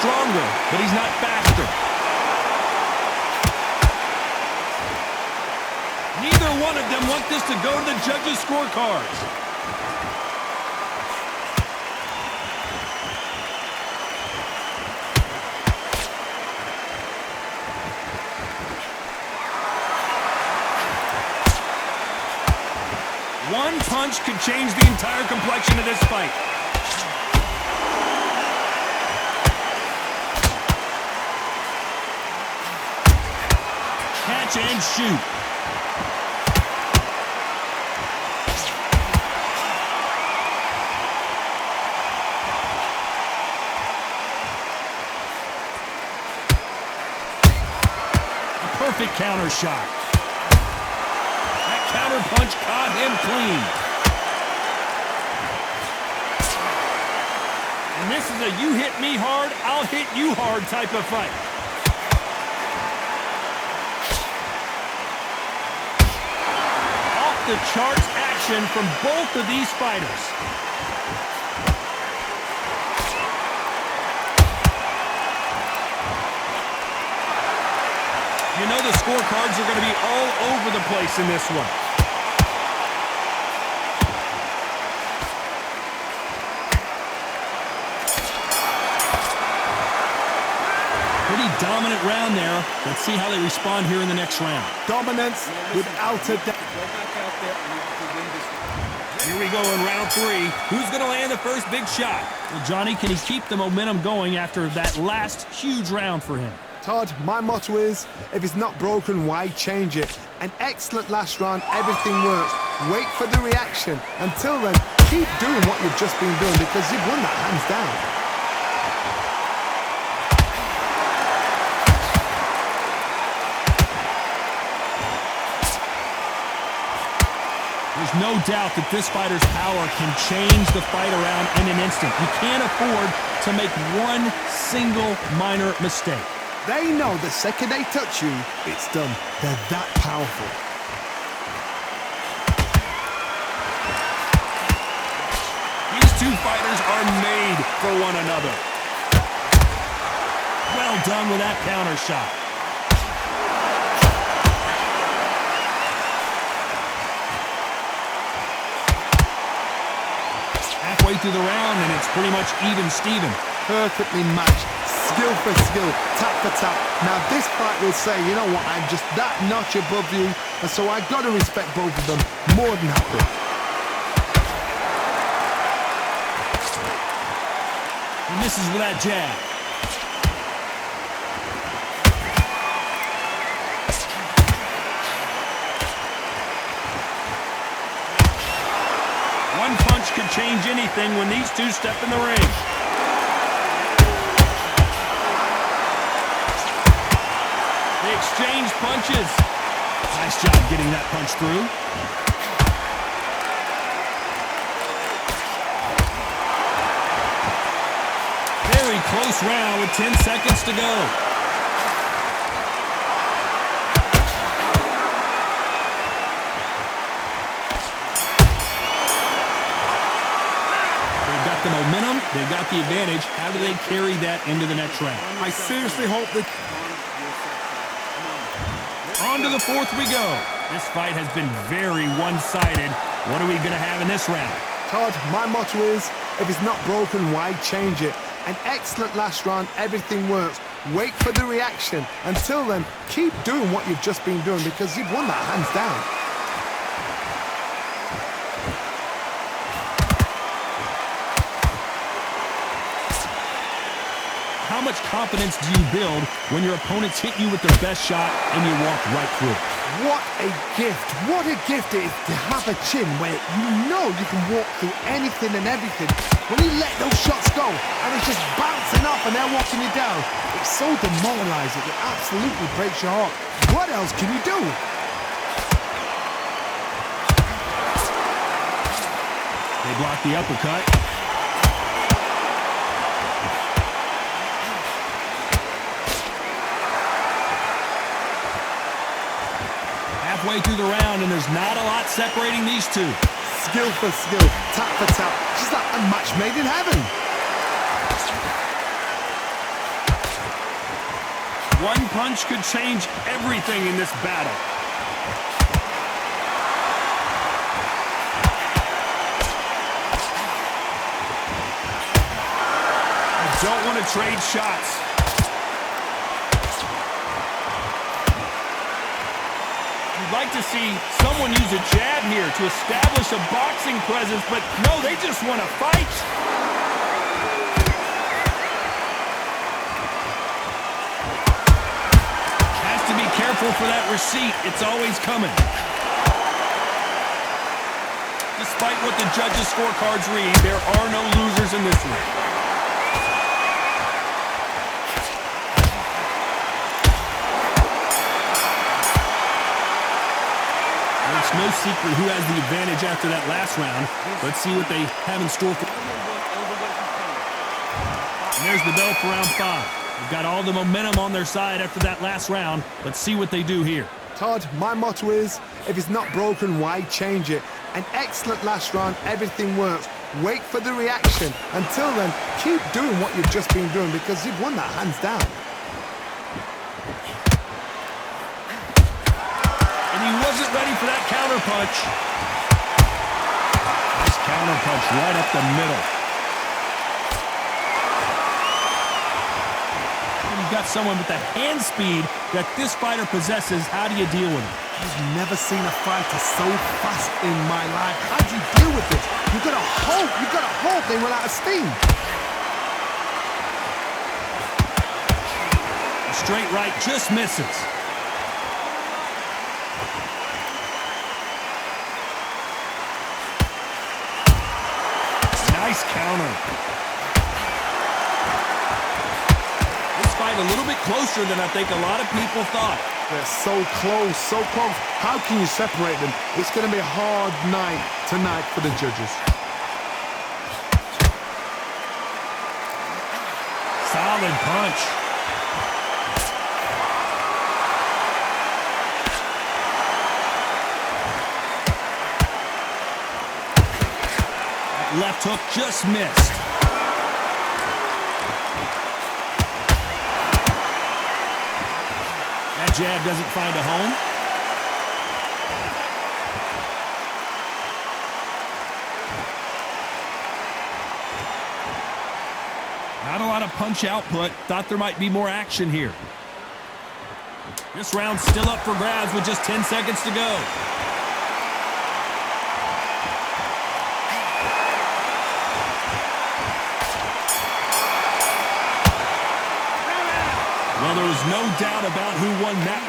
stronger, but he's not faster. Neither one of them want this to go to the judges' scorecards. One punch could change the entire complexion of this fight. Catch and shoot. A perfect counter shot. Counter punch caught him clean. And this is a you hit me hard, I'll hit you hard type of fight. Off the charts action from both of these fighters. You know the scorecards are going to be all over the place in this one. Pretty dominant round there. Let's see how they respond here in the next round. Dominance without a doubt. Here we go in round 3. Who's going to land the first big shot? Well, Johnny, can he keep the momentum going after that last huge round for him? Todd, my motto is, if it's not broken, why change it? An excellent last round, everything works. Wait for the reaction. Until then, keep doing what you've just been doing because you've won that hands down. There's no doubt that this fighter's power can change the fight around in an instant. You can't afford to make one single minor mistake. They know the second they touch you, it's done. They're that powerful. These two fighters are made for one another. Well done with that counter shot. Halfway through the round, and it's pretty much even-steven. Perfectly matched. Skill for skill, tap for tap. Now this fight will say, you know what, I'm just that notch above you, and so I've got to respect both of them more than happy. He misses with that jab. One punch could change anything when these two step in the ring. Exchange punches. Nice job getting that punch through. Very close round with 10 seconds to go. They've got the momentum. They've got the advantage. How do they carry that into the next round? I seriously hope that... On to the 4th we go. This fight has been very one-sided. What are we going to have in this round? Todd, my motto is, if it's not broken, why change it? An excellent last round, everything works. Wait for the reaction. Until then, keep doing what you've just been doing because you've won that hands down. How much confidence do you build when your opponents hit you with their best shot and you walk right through it? What a gift. What a gift it is to have a chin where you know you can walk through anything and everything. When you let those shots go and it's just bouncing off and they're walking you down, it's so demoralizing. It absolutely breaks your heart. What else can you do? They block the uppercut. Halfway through the round, and there's not a lot separating these two. Skill for skill, tap for tap, just like a match made in heaven. One punch could change everything in this battle. I don't want to trade shots. You'd like to see someone use a jab here to establish a boxing presence, but no, they just want to fight. Has to be careful for that receipt. It's always coming. Despite what the judges' scorecards read, there are no losers in this one. No secret who has the advantage after that last round. Let's see what they have in store for. And there's the bell for round 5. They've got all the momentum on their side after that last round. Let's see what they do here. Todd, my motto is, if it's not broken, why change it? An excellent last round, everything works. Wait for the reaction. Until then, keep doing what you've just been doing because you've won that hands down. He wasn't ready for that counter punch. Nice counter punch right up the middle. When you've got someone with the hand speed that this fighter possesses, how do you deal with it? I've never seen a fighter so fast in my life. How do you deal with this? You've got to hope they run out of steam. A straight right just misses. Nice counter. This fight a little bit closer than I think a lot of people thought. They're so close, so close. How can you separate them? It's going to be a hard night tonight for the judges. Solid punch. Left hook just missed. That jab doesn't find a home. Not a lot of punch output. Thought there might be more action here. This round's still up for grabs with just 10 seconds to go. Well, there was no doubt about who won that.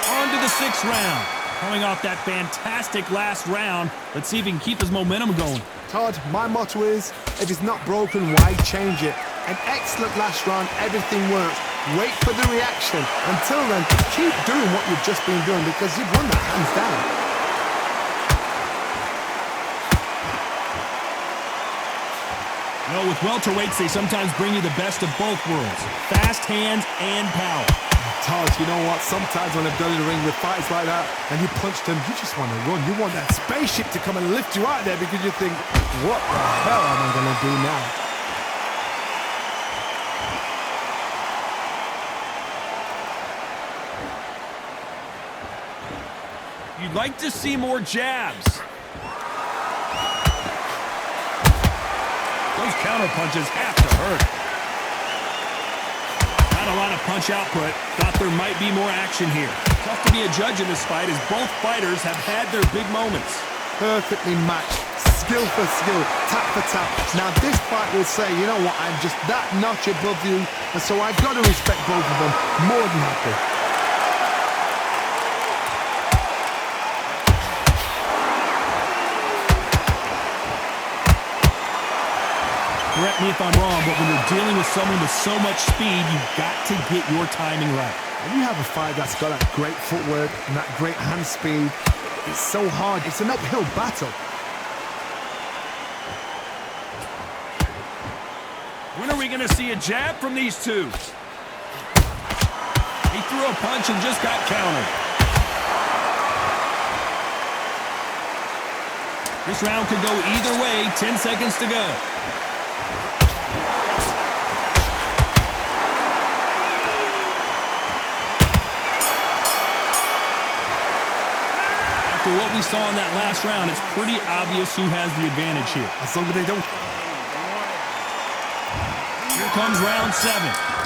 On to the 6th round. Coming off that fantastic last round, let's see if he can keep his momentum going. Todd, my motto is, if it's not broken, why change it? An excellent last round, everything works. Wait for the reaction. Until then, keep doing what you've just been doing because you've won that hands down. You know, with welterweights, they sometimes bring you the best of both worlds. Fast hands and power. Todd, you know what? Sometimes when I've done in the ring with fights like that, and you punch them, you just want to run. You want that spaceship to come and lift you out there because you think, what the hell am I going to do now? You'd like to see more jabs. Those counter punches have to hurt. Not a lot of punch output. Thought there might be more action here. Tough to be a judge in this fight as both fighters have had their big moments. Perfectly matched. Skill for skill. Tap for tap. Now this fight will say, you know what, I'm just that notch above you, and so I've got to respect both of them. More than happy. Correct me if I'm wrong, but when you're dealing with someone with so much speed, you've got to get your timing right. When you have a fight that's got that great footwork and that great hand speed, it's so hard. It's an uphill battle. When are we going to see a jab from these two? He threw a punch and just got countered. This round could go either way. 10 seconds to go. we saw in that last round, it's pretty obvious who has the advantage here. As long as they don't... Here comes round 7.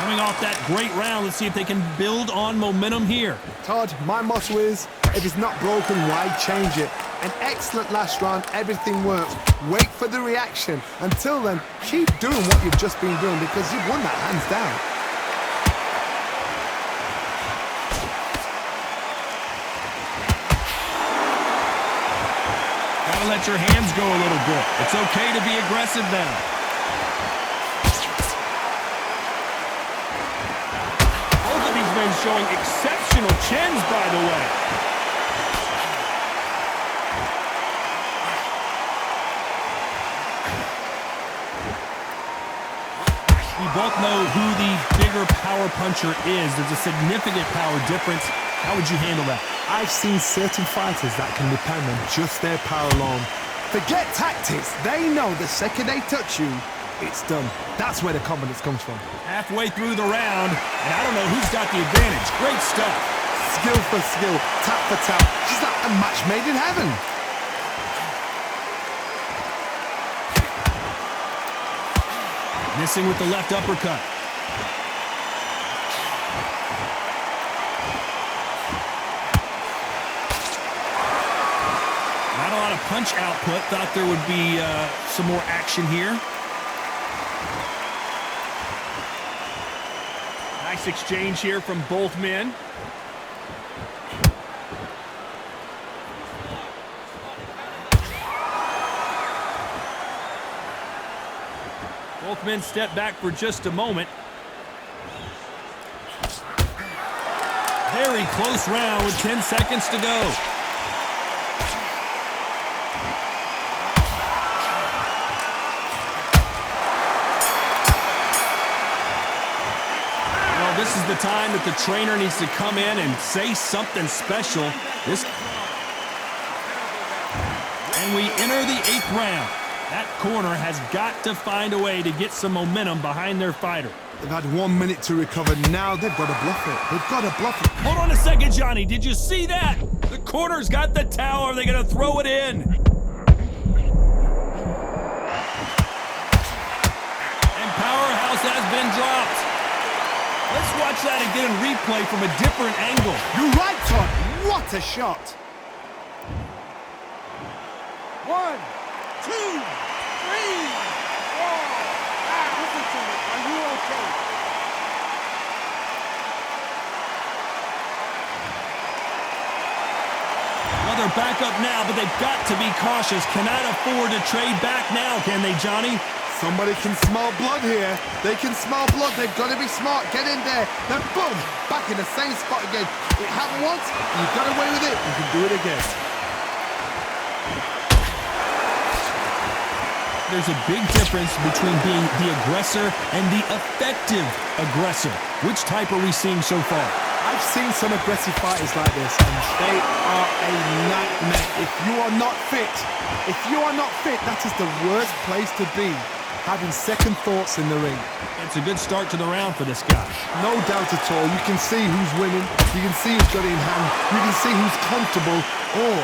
Coming off that great round, let's see if they can build on momentum here. Todd, my motto is, if it's not broken, why change it? An excellent last round, everything works. Wait for the reaction. Until then, keep doing what you've just been doing because you've won that hands down. Gotta let your hands go a little bit. It's okay to be aggressive now. Both of these men showing exceptional chins, by the way. We both know who the bigger power puncher is. There's a significant power difference. How would you handle that? I've seen certain fighters that can depend on just their power alone. Forget tactics. They know the second they touch you, it's done. That's where the confidence comes from. Halfway through the round, and I don't know who's got the advantage. Great stuff. Skill for skill, tap for tap. She's like a match made in heaven. Missing with the left uppercut. Not a lot of punch output. Thought there would be some more action here. Nice exchange here from both men. Both men step back for just a moment. Very close round with 10 seconds to go. Well, this is the time that the trainer needs to come in and say something special. And we enter the 8th round. That corner has got to find a way to get some momentum behind their fighter. They've had 1 minute to recover. Now they've got to bluff it. They've got to bluff it. Hold on a second, Johnny. Did you see that? The corner's got the towel. Are they going to throw it in? And powerhouse has been dropped. Let's watch that again in replay from a different angle. You're right, Todd. What a shot. 1, 2, 3, 4. Listen to me. Are you okay? Well, they're back up now, but they've got to be cautious. Cannot afford to trade back now, can they, Johnny? Somebody can smell blood here. They can smell blood. They've got to be smart. Get in there. Then boom, back in the same spot again. It happened once. You got away with it. You can do it again. There's a big difference between being the aggressor and the effective aggressor. Which type are we seeing so far? I've seen some aggressive fighters like this, and they are a nightmare. If you are not fit, that is the worst place to be. Having second thoughts in the ring. It's a good start to the round for this guy. No doubt at all. You can see who's winning. You can see who's got it in hand. You can see who's comfortable. Or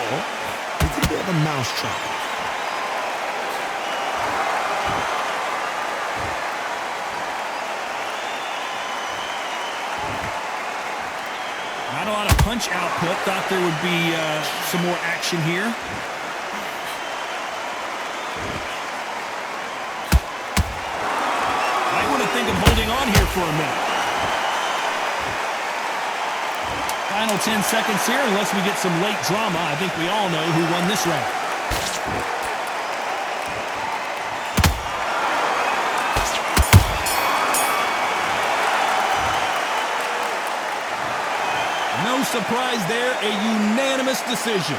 it's a bit of a mousetrap. Not a lot of punch output. Thought there would be some more action here. Might want to think of holding on here for a minute. Final 10 seconds here, unless we get some late drama. I think we all know who won this round. No surprise there, a unanimous decision.